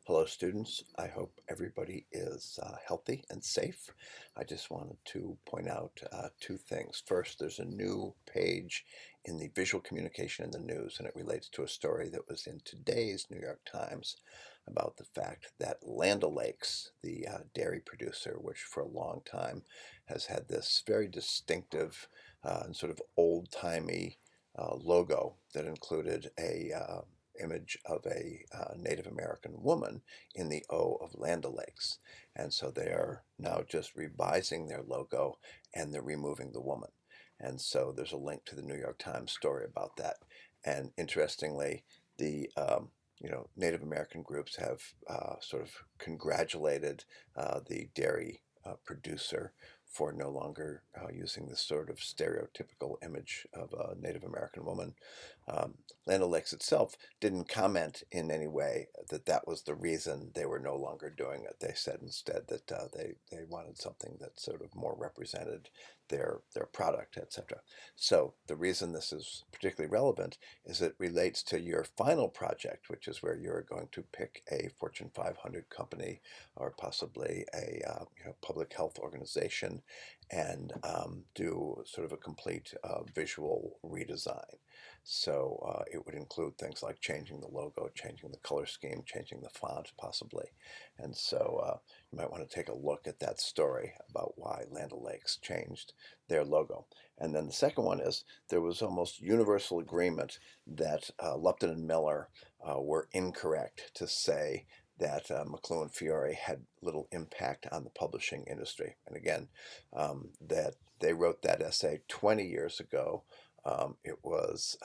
Hello, students. I hope everybody is healthy and safe. I just wanted to point out two things. First, there's a new page in the visual communication in the news, and it relates to a story that was in today's New York Times about the fact that Land O'Lakes, the dairy producer, which for a long time has had this very distinctive and sort of old-timey logo that included a image of a Native American woman in the O of Land O'Lakes. And so they are now just revising their logo and they're removing the woman. And so there's a link to the New York Times story about that. And interestingly, the Native American groups have sort of congratulated the dairy producer for no longer using this sort of stereotypical image of a Native American woman. Land O'Lakes itself didn't comment in any way that that was the reason they were no longer doing it. They said instead that they wanted something that sort of more represented their product, etc. So the reason this is particularly relevant is it relates to your final project, which is where you're going to pick a Fortune 500 company or possibly a public health organization and do sort of a complete visual redesign. So it would include things like changing the logo, changing the color scheme, changing the font possibly. And so you might want to take a look at that story about why Land O'Lakes changed their logo. And then the second one is there was almost universal agreement that Lupton and Miller were incorrect to say that McLuhan Fiore had little impact on the publishing industry. And again, that they wrote that essay 20 years ago. It was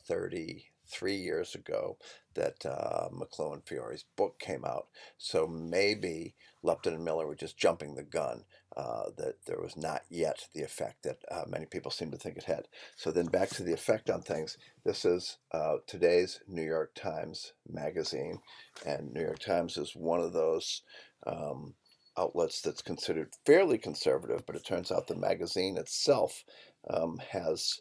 33 years ago that McLuhan Fiore's book came out. So maybe Lupton and Miller were just jumping the gun, that there was not yet the effect that many people seem to think it had. So then back to the effect on things. This is today's New York Times magazine, and New York Times is one of those outlets that's considered fairly conservative, but it turns out the magazine itself has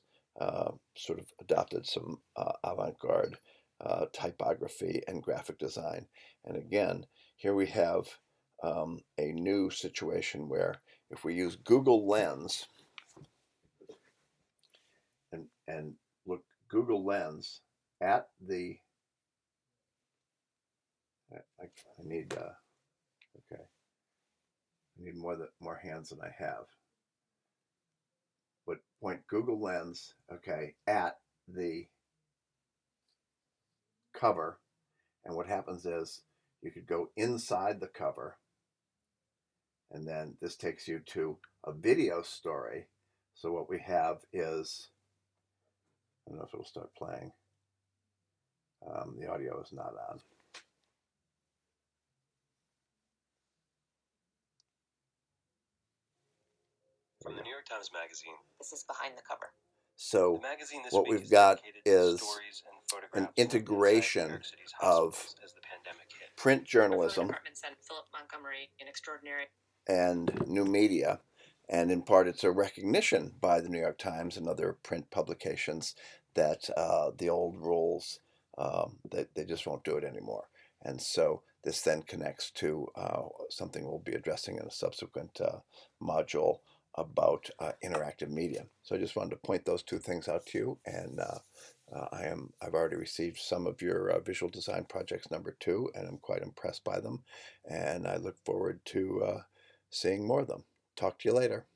sort of adopted some avant-garde typography and graphic design. And again, here we have a new situation where if we use Google Lens and look Google Lens at the, I need, okay, I need more hands than I have. But point Google Lens, okay, at the cover, and what happens is you could go inside the cover, and then this takes you to a video story. So what we have is, I don't know if it'll start playing. The audio is not on. From the New York Times Magazine, this is behind the cover. So the magazine this what week we've got is stories and an photographs integration of as the pandemic hit. print Our photo journalism department sent Philip Montgomery an extraordinary and new media. And in part, it's a recognition by the New York Times and other print publications that the old rules, that they just won't do it anymore. And so this then connects to something we'll be addressing in a subsequent module about interactive media. So I just wanted to point those two things out to you, and I've already received some of your visual design projects number 2, and I'm quite impressed by them, and I look forward to seeing more of them. Talk to you later.